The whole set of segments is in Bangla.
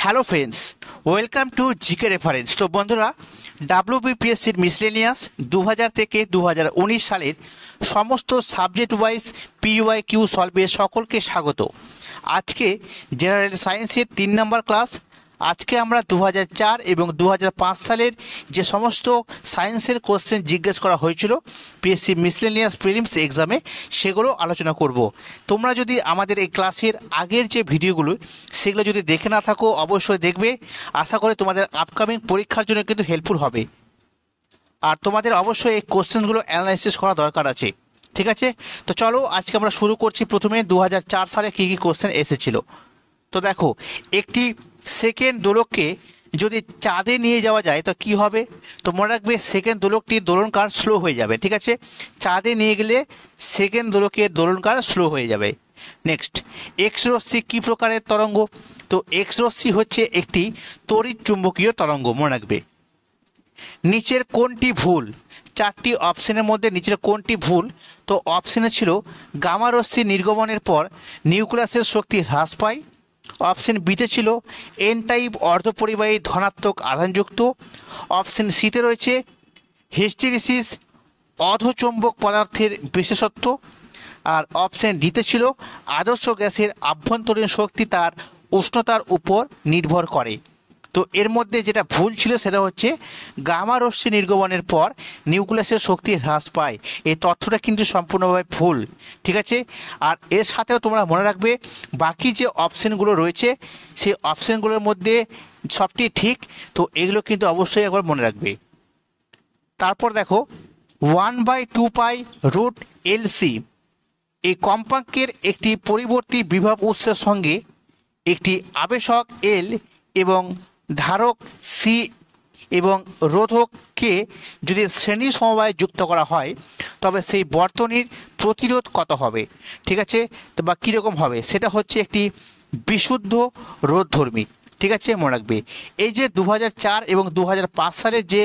Hello friends, welcome to GK reference. তো বন্ধুরা, ডাব্লিউবিপিএসসির মিসলেনিয়াস 2000 থেকে 2019 সালের সমস্ত সাবজেক্ট ওয়াইজ পিওয়াই কিউ সলভে সকলকে স্বাগত। আজকে জেনারেল সায়েন্সের 3 নম্বর ক্লাস। আজকে আমরা 2004 এবং 2005 সালের যে সমস্ত সায়েন্সের কোশ্চেন জিজ্ঞেস করা হয়েছিল পিএসসি মিসলেনিয়াস প্রিলিমস এক্সামে, সেগুলো আলোচনা করব। তোমরা যদি আমাদের এই ক্লাসের আগের যে ভিডিওগুলো সেগুলো যদি দেখে না থাকো, অবশ্যই দেখবে। আশা করি তোমাদের আপকামিং পরীক্ষার জন্য কিন্তু হেল্পফুল হবে। আর তোমাদের অবশ্যই এই কোশ্চেনগুলো অ্যানালাইসিস করা দরকার আছে, ঠিক আছে? তো চলো আজকে আমরা শুরু করছি। প্রথমে 2004 সালে কী কী কোশ্চেন এসেছিল। তো দেখো, একটি সেকেন্ড দোলককে যদি চাঁদে নিয়ে যাওয়া যায় তো কি হবে? তো মনে রাখবে, সেকেন্ড দোলকটির দোলনকার স্লো হয়ে যাবে, ঠিক আছে? চাঁদে নিয়ে গেলে সেকেন্ড দোলকের দোলনকার স্লো হয়ে যাবে। নেক্সট, এক্স রশ্মি কী প্রকারের তরঙ্গ? তো এক্স রশ্মি হচ্ছে একটি তড়িৎ চুম্বকীয় তরঙ্গ, মনে রাখবে। নিচের কোনটি ভুল? 4টি অপশনের মধ্যে নিচের কোনটি ভুল? তো অপশনে ছিল গামা রশ্মি নির্গমনের পর নিউক্লিয়াসের শক্তি হ্রাস পায়। অপশন বিতে ছিল এন টাইপ অর্ধপরিবাহী ধনাত্মক আধানযুক্ত। অপশন সিতে রয়েছে হিস্টেরিসিস অর্ধচুম্বক পদার্থের বিশেষত্ব। আর অপশন ডিতে ছিল আদর্শ গ্যাসের আভ্যন্তরীণ শক্তি তার উষ্ণতার উপর নির্ভর করে। তো এর মধ্যে যেটা ভুল ছিল সেটা হচ্ছে গামা রশ্মি নির্গমনের পর নিউক্লিয়াসের শক্তি হ্রাস পায়। এই তথ্যটা কিন্তু সম্পূর্ণভাবে ভুল, ঠিক আছে? আর এর সাথেও তোমরা মনে রাখবে, বাকি যে অপশানগুলো রয়েছে সেই অপশানগুলোর মধ্যে সবটি ঠিক। তো এগুলো কিন্তু অবশ্যই একবার মনে রাখবে। তারপর দেখো, 1/2π√LC এই কম্পাঙ্কের একটি পরিবর্তী বিভব উৎসের সঙ্গে একটি আবেশক এল এবং ধারক সি এবং রোধককে যদি শ্রেণী সমবায়ে যুক্ত করা হয় তবে সেই বর্তনীর প্রতিরোধ কত হবে, ঠিক আছে? তো বা কীরকম হবে, সেটা হচ্ছে একটি বিশুদ্ধ রোধধর্মী, ঠিক আছে? মনে রাখবে, এই যে 2004 এবং 2005 সালের যে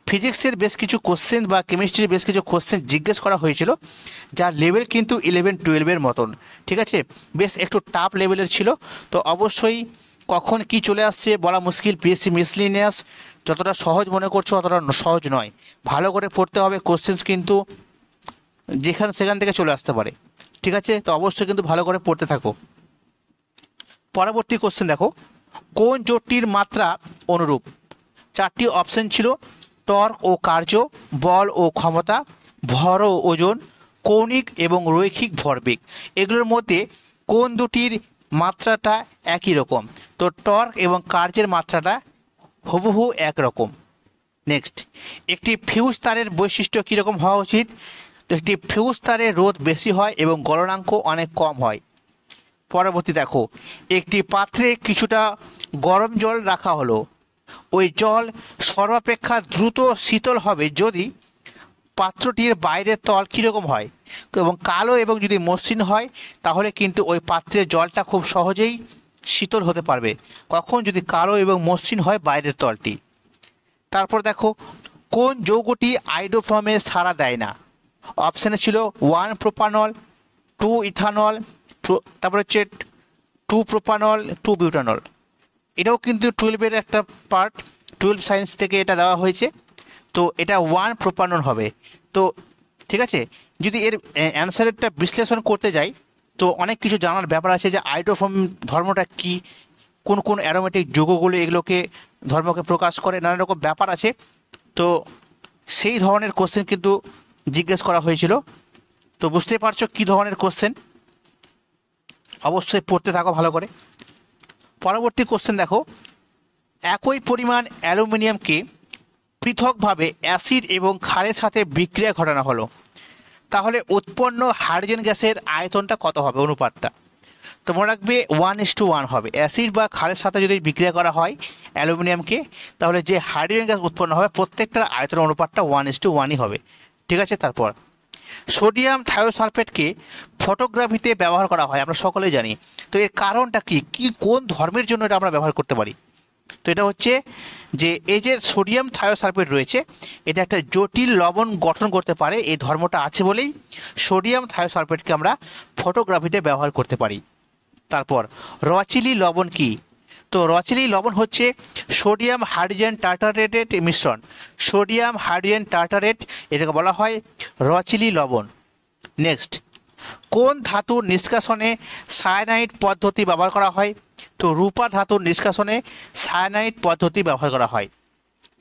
ফিজিক্সের বেশ কিছু কোশ্চেন বা কেমিস্ট্রির বেশ কিছু কোশ্চেন জিজ্ঞেস করা হয়েছিল, যার লেভেল কিন্তু 11-12 মতন, ঠিক আছে? বেশ একটু টাফ লেভেলের ছিল। তো অবশ্যই কখন কি চলে আসছে বলা মুশকিল। পিএসসি মিসলেনিয়াস যতটা সহজ মনে করছো অতটা সহজ নয়। ভালো করে পড়তে হবে, কোশ্চেন্স কিন্তু সেখান থেকে চলে আসতে পারে, ঠিক আছে? তো অবশ্যই কিন্তু ভালো করে পড়তে থাকো। পরবর্তী কোশ্চেন দেখো, কোন জোটটির মাত্রা অনুরূপ? 4টি অপশন ছিল টর্ক ও কার্য, বল ও ক্ষমতা, ভর ও ওজন, কৌণিক এবং রৈখিক ভরবেগ। এগুলোর মধ্যে কোন দুটির মাত্রাটা একই রকম? তো টর্ক এবং কার্যের মাত্রাটা হুবহু একরকম। নেক্সট, একটি ফিউজ তারের বৈশিষ্ট্য কীরকম হওয়া উচিত? তো একটি ফিউজ তারের রোধ বেশি হয় এবং গলনাঙ্ক অনেক কম হয়। পরবর্তী দেখো, একটি পাত্রে কিছুটা গরম জল রাখা হলো, ওই জল সর্বাপেক্ষা দ্রুত শীতল হবে যদি পাত্রটির বাইরের তল কীরকম হয় এবং কালো এবং যদি মসৃণ হয় তাহলে কিন্তু ওই পাত্রের জলটা খুব সহজেই শীতল হতে পারবে। কখন? যদি কালো এবং মসৃণ হয় বাইরের তলটি। তারপর দেখো, কোন যৌগটি আইডোফর্মে সাড়া দেয় না? অপশানে ছিল 1 প্রোপানল, 2 ইথানল, তারপর হচ্ছে 2 প্রোপানল, 2 বিউটানল। এটাও কিন্তু 12-এর একটা পার্ট, 12 সায়েন্স থেকে এটা দেওয়া হয়েছে। তো এটা 1 প্রোপানল হবে। তো ঠিক আছে, যদি এর অ্যান্সারেরটা বিশ্লেষণ করতে যাই তো অনেক কিছু জানার ব্যাপার আছে, যে আইডোফর্ম ধর্মটা কি, কোন কোন অ্যারোমেটিক যৌগগুলো এগুলোকে ধর্মকে প্রকাশ করে, নানা রকম ব্যাপার আছে। তো সেই ধরনের কোশ্চেন কিন্তু জিজ্ঞেস করা হয়েছিল। তো বুঝতেই পারছো কী ধরনের কোশ্চেন, অবশ্যই পড়তে থাকো ভালো করে। পরবর্তী কোশ্চেন দেখো, একই পরিমাণ অ্যালুমিনিয়ামকে পৃথকভাবে অ্যাসিড এবং ক্ষারের সাথে বিক্রিয়া ঘটানো হলো, তাহলে উৎপন্ন হাইড্রোজেন গ্যাসের আয়তনটা কত হবে, অনুপাতটা? তো মনে রাখবে 1:1 হবে। অ্যাসিড বা ক্ষারের সাথে যদি বিক্রিয়া করা হয় অ্যালুমিনিয়ামকে, তাহলে যে হাইড্রোজেন গ্যাস উৎপন্ন হবে প্রত্যেকটার আয়তন অনুপাতটা 1:1ই হবে, ঠিক আছে? তারপর সোডিয়াম থায়োসালফেটকে ফটোগ্রাফিতে ব্যবহার করা হয়, আমরা সকলেই জানি। তো এর কারণটা কি, কোন ধর্মের জন্য এটা আমরা ব্যবহার করতে পারি? তো এটা হচ্ছে যে এই যে সোডিয়াম থায়োসালফেট রয়েছে, এটা একটা জটিল লবণ গঠন করতে পারে, এই ধর্মটা আছে বলেই সোডিয়াম থায়োসালফেটকে আমরা ফটোগ্রাফিতে ব্যবহার করতে পারি। তারপর রচিলি লবণ কি? তো তো রচিলি লবণ হচ্ছে সোডিয়াম হাইড্রোজেন টার্টারেটের মিশ্রণ। সোডিয়াম হাইড্রোজেন টার্টারেট, এটাকে বলা হয় রচিলি লবণ। নেক্সট, কোন ধাতুর নিষ্কাশনে সায়ানাইড পদ্ধতি ব্যবহার করা হয়? তো রূপা ধাতুর নিষ্কাশনে সায়ানাইড পদ্ধতি ব্যবহার করা হয়।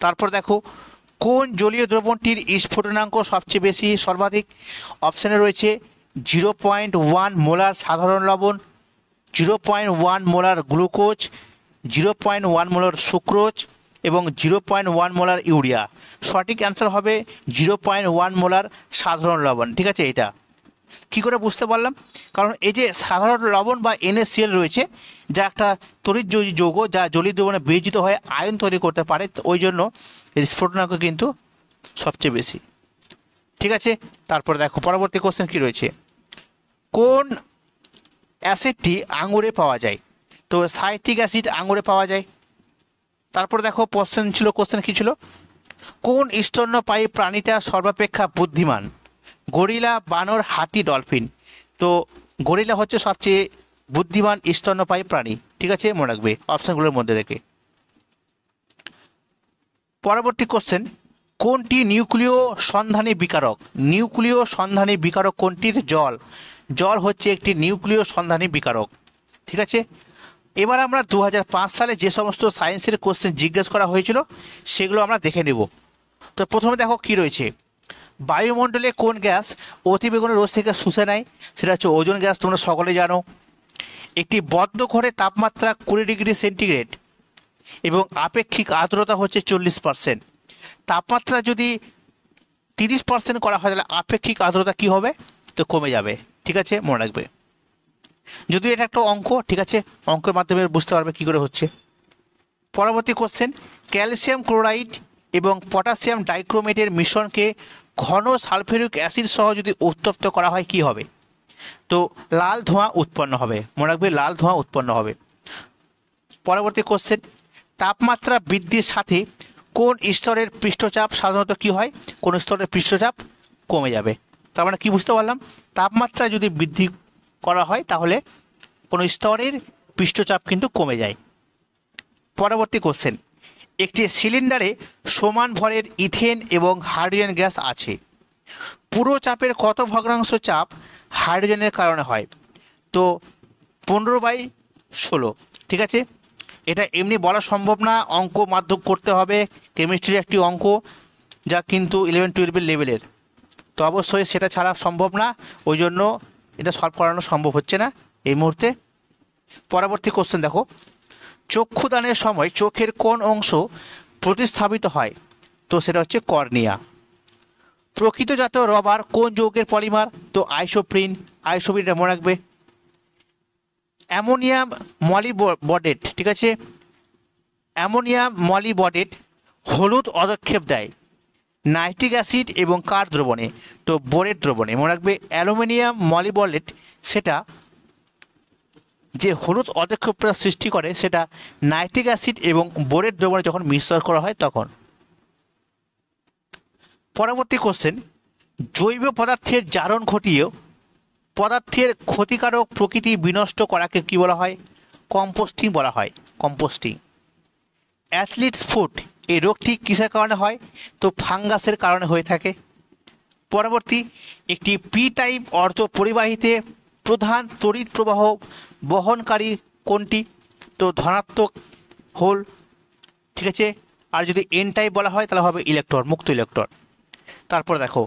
তারপর দেখো, কোন জলীয় দ্রবণটির স্ফুটনাঙ্ক সবচেয়ে বেশি সর্বাধিক? অপশানে রয়েছে 0.1 মোলার সাধারণ লবণ, 0.1 মোলার গ্লুকোজ, 0.1 মোলার সুক্রোজ এবং 0.1 মোলার ইউরিয়া। সঠিক অ্যান্সার হবে 0.1 মোলার সাধারণ লবণ। ঠিক আছে, এটা কি করে বুঝতে পারলাম? কারণ এই যে সাধারণ লবণ বা NaCl রয়েছে, যা একটা তড়িৎ যৌগ, যা জলীয় দ্রবণে বিয়োজিত হয়ে আয়ন তৈরি করতে পারে, ওই জন্য এর স্ফুটনাঙ্ক কিন্তু সবচেয়ে বেশি। ঠিক আছে, তারপরে দেখো পরবর্তী কোশ্চেন কি রয়েছে। কোন অ্যাসিডটি আঙুরে পাওয়া যায়? তো সাইট্রিক অ্যাসিড আঙুরে পাওয়া যায়। তারপর দেখো কোশ্চেন কি ছিল, কোন স্তন্যপায়ী প্রাণীটা সর্বাপেক্ষা বুদ্ধিমান? গরিলা, বানর, হাতি, ডলফিন। তো গরিলা হচ্ছে সবচেয়ে বুদ্ধিমান স্তন্যপায়ী প্রাণী। ঠিক আছে, মনে রাখবে অপশানগুলোর মধ্যে থেকে। পরবর্তী কোশ্চেন, কোনটি নিউক্লিয় সন্ধানী বিকারক? নিউক্লিয় সন্ধানী বিকারক কোনটির? জল। জল হচ্ছে একটি নিউক্লিয় সন্ধানী বিকারক। ঠিক আছে, এবার আমরা 2005 সালে যে সমস্ত সায়েন্সের কোশ্চেন জিজ্ঞেস করা হয়েছিল সেগুলো আমরা দেখে নেব। তো প্রথমে দেখো কি রয়েছে, বায়ুমণ্ডলে কোন গ্যাস অতিবেগুনি রোদ থেকে শুষে নেয়? সেটা হচ্ছে ওজোন গ্যাস, তোমরা সকলে জানো। একটি বদ্ধ ঘরে তাপমাত্রা 20 ডিগ্রি সেন্টিগ্রেড এবং আপেক্ষিক আর্দ্রতা হচ্ছে 40%। তাপমাত্রা যদি 30% করা হয় তাহলে আপেক্ষিক আর্দ্রতা কি হবে? তো কমে যাবে। ঠিক আছে, মনে রাখবে। যদিও এটা একটা অঙ্ক, ঠিক আছে, অঙ্কের মাধ্যমে বুঝতে পারবে কী করে হচ্ছে। পরবর্তী কোশ্চেন, ক্যালসিয়াম ক্লোরাইড এবং পটাশিয়াম ডাইক্রোমেটের মিশ্রণকে ঘন সালফিউরিক অ্যাসিড সহ যদি উত্তপ্ত করা হয় কি হবে? তো লাল ধোঁয়া উৎপন্ন হবে। মনে রাখবে, লাল ধোঁয়া উৎপন্ন হবে। পরবর্তী কোশ্চেন, তাপমাত্রা বৃদ্ধির সাথে কোন স্তরের পৃষ্ঠচাপ সাধারণত কি হয়? কোন স্তরের পৃষ্ঠচাপ কমে যাবে। তার মানে কি বুঝতে পারলাম? তাপমাত্রা যদি বৃদ্ধি করা হয় তাহলে কোনো স্তরের পৃষ্ঠচাপ কিন্তু কমে যায়। পরবর্তী কোশ্চেন, একটি সিলিন্ডারে সমান ভরের ইথেন এবং হাইড্রোজেন গ্যাস আছে। পুরো চাপের কত ভগ্নাংশ চাপ হাইড্রোজেনের কারণে হয়? তো 15/16। ঠিক আছে, এটা এমনি বলা সম্ভব না, অঙ্ক মাধ্যম করতে হবে। কেমিস্ট্রির একটি অঙ্ক যা কিন্তু 11-12 লেভেলের, তো অবশ্যই সেটা ছাড়া সম্ভব না, ওই জন্য এটা সলভ করানো সম্ভব হচ্ছে না এই মুহূর্তে। পরবর্তী কোশ্চেন দেখো, চক্ষুদানের সময় চোখের কোন অংশ প্রতিস্থাপিত হয়? তো সেটা হচ্ছে কর্নিয়া। প্রকৃতজাত রবার কোন যৌগের পলিমার? তো আইসোপ্রিন। আইসোপ্রিনটা মনে রাখবে। অ্যামোনিয়াম মলিবডেট, ঠিক আছে, অ্যামোনিয়াম মলিবডেট হলুদ পদক্ষেপ দেয় নাইট্রিক অ্যাসিড এবং কার দ্রবণে? তো বোরের দ্রবণে। মনে রাখবে, অ্যালুমিনিয়াম মলিবডেট সেটা যে হলুদ পদক্ষেপটা সৃষ্টি করে সেটা নাইট্রিক অ্যাসিড এবং বোরের দ্রবণে যখন মিশ্রণ করা হয় তখন। পরবর্তী কোশ্চেন, জৈব পদার্থের জারণ ঘটিয়ে পদার্থের ক্ষতিকারক প্রকৃতি বিনষ্ট করাকে কি বলা হয়? কম্পোস্টিং বলা হয়। কম্পোস্টিং। অ্যাথলিটস ফুট এই রোগটি কিসের কারণে হয়? তো ফাঙ্গাসের কারণে হয়ে থাকে। পরবর্তী, একটি পি টাইপ অর্ধ পরিবাহীতে প্রধান তড়িৎ প্রবাহ বহনকারী কোনটি? তো ধনাত্মক হোল। ঠিক আছে, আর যদি এন টাইপ বলা হয় তাহলে হবে ইলেকট্রন, মুক্ত ইলেকট্রন। তারপর দেখো,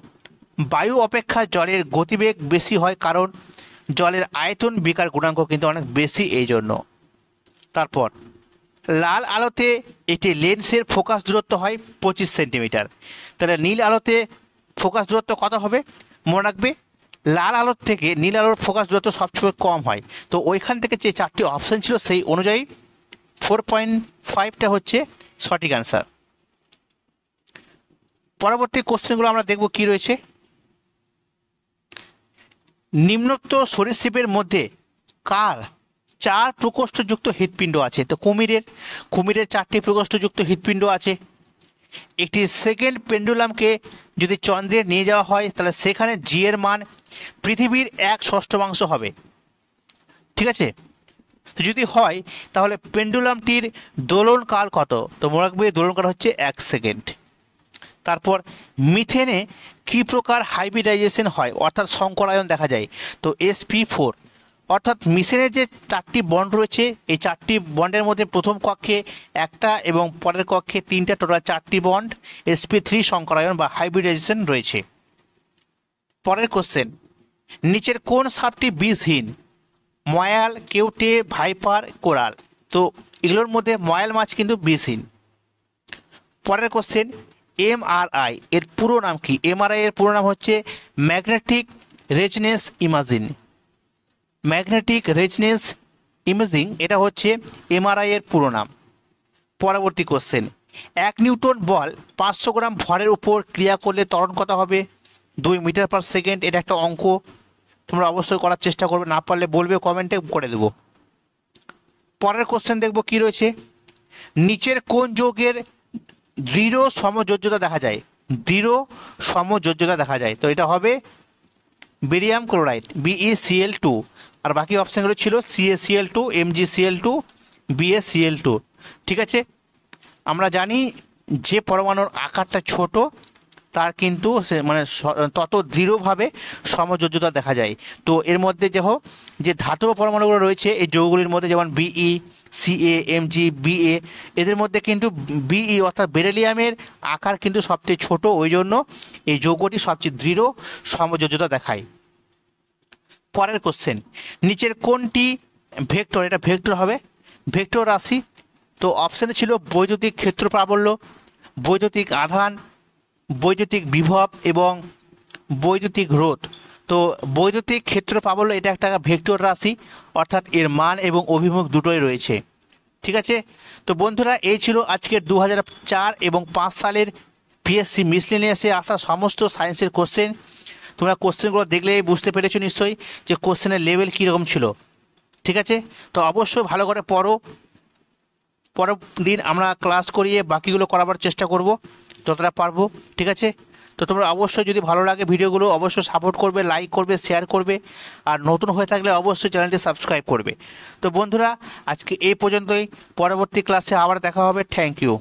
বায়ু অপেক্ষা জলের গতিবেগ বেশি হয় কারণ জলের আয়তন বিকার গুণাঙ্ক কিন্তু অনেক বেশি, এই জন্য। তারপর লাল আলোতে একটি লেন্সের ফোকাস দূরত্ব হয় 25 সেন্টিমিটার, তাহলে নীল আলোতে ফোকাস দূরত্ব কত হবে? মনে রাখবে, লাল আলোর থেকে নীল আলোর ফোকাস দূরত্ব সবচেয়ে কম হয়। তো ওইখান থেকে যে 4টি অপশান ছিল সেই অনুযায়ী 4.5টা হচ্ছে সঠিক অ্যান্সার। পরবর্তী কোশ্চেনগুলো আমরা দেখব কি রয়েছে। নিম্নোক্ত সরীসৃপের মধ্যে কার 4 প্রকোষ্ঠযুক্ত হৃৎপিণ্ড আছে? তো কুমিরের 4টি প্রকোষ্ঠযুক্ত হৃৎপিণ্ড আছে। একটি সেকেন্ড পেন্ডুলামকে যদি চন্দ্রে নিয়ে যাওয়া হয় তাহলে সেখানে জি এর মান পৃথিবীর 1/6 হবে। ঠিক আছে, তো যদি হয় তাহলে পেন্ডুলামটির দোলনকাল কত? তো মনে রাখবে দোলনকাল হচ্ছে 1 সেকেন্ড। তারপর মিথেনে কী প্রকার হাইব্রিডাইজেশন হয় অর্থাৎ সংকরায়ন দেখা যায়? তো sp4। অর্থাৎ মিথেনের যে 4টি বন্ড রয়েছে এই 4টি বন্ডের মধ্যে প্রথম কক্ষে একটা এবং পরের কক্ষে 3টা, টোটাল 4টি বন্ড sp3 সংকরায়ন বা হাইব্রিডাইজেশন রয়েছে। পরের কোশ্চেন, নিচের কোন সাপটি বিষহীন? Mayal, কেউটে, viper, coral. তো এগুলোর মধ্যে ময়াল মাছ কিন্তু বিষহীন। পরের কোশ্চেন, এমআরআই এর পুরো নাম কি? এমআরআই এর পুরো নাম হচ্ছে magnetic resonance imaging. Magnetic resonance imaging এটা হচ্ছে এমআরআই এর পুরো নাম। পরবর্তী কোশ্চেন, 1 নিউটন বল 500 গ্রাম ভরের উপর ক্রিয়া করলে ত্বরণ কত হবে? 2 মিটার পার সেকেন্ড। এটা একটা অঙ্ক, তোমরা অবশ্যই করার চেষ্টা করবে, না পারলে বলবে কমেন্টে, করে দেবো। পরের কোশ্চেন দেখব কি রয়েছে, নিচের কোন যৌগের দৃঢ় সমযোজ্যতা দেখা যায়? দৃঢ় সমযোজ্যতা দেখা যায়, তো এটা হবে বেরিয়াম ক্লোরাইড BeCl2। আর বাকি অপশানগুলো ছিল CaCl2, MgCl2, BaCl2। ঠিক আছে, আমরা জানি যে পরমাণুর আকারটা ছোট তার কিন্তু মানে তত দৃঢ়ভাবে সমযোজ্যতা দেখা যায়। তো এর মধ্যে যে ধাতব পরমাণুগুলো রয়েছে এই যৌগগুলির মধ্যে, যেমন Be, Ca, Mg, Ba, এদের মধ্যে কিন্তু Be অর্থাৎ বেরিলিয়ামের আকার কিন্তু সবচেয়ে ছোট, ওই জন্য এই যৌগটি সবচেয়ে দৃঢ় সমযোজ্যতা দেখায়। পরের কোশ্চেন, নিচের কোনটি ভেক্টর? এটা ভেক্টর হবে, ভেক্টর রাশি। তো অপশানে ছিল বৈদ্যুতিক ক্ষেত্র প্রাবল্য, বৈদ্যুতিক আধান, বৈদ্যুতিক বিভব এবং বৈদ্যুতিক রোধ। তো বৈদ্যুতিক ক্ষেত্র প্রাবল্য এটা একটা ভেক্টর রাশি, অর্থাৎ এর মান এবং অভিমুখ দুটোই রয়েছে। ঠিক আছে, তো বন্ধুরা এই ছিল আজকের 2004 এবং 5 সালের পিএসসি মিসলেনিয়াসে আসা সমস্ত সায়েন্সের কোশ্চেন। তোমরা কোশ্চেনগুলো দেখলেই বুঝতে পেরেছো নিশ্চয়ই যে কোশ্চেনের লেভেল কীরকম ছিল। ঠিক আছে, তো অবশ্যই ভালো করে পড়ো। পরের দিন আমরা ক্লাস করিয়ে বাকিগুলো করাবার চেষ্টা করব যতটা পারবো। ঠিক আছে, তো তোমরা অবশ্যই যদি ভালো লাগে ভিডিওগুলো অবশ্যই সাপোর্ট করবে, লাইক করবে, শেয়ার করবে, আর নতুন হয়ে থাকলে অবশ্যই চ্যানেলটি সাবস্ক্রাইব করবে। তো বন্ধুরা আজকে এই পর্যন্তই, পরবর্তী ক্লাসে আবার দেখা হবে। Thank you.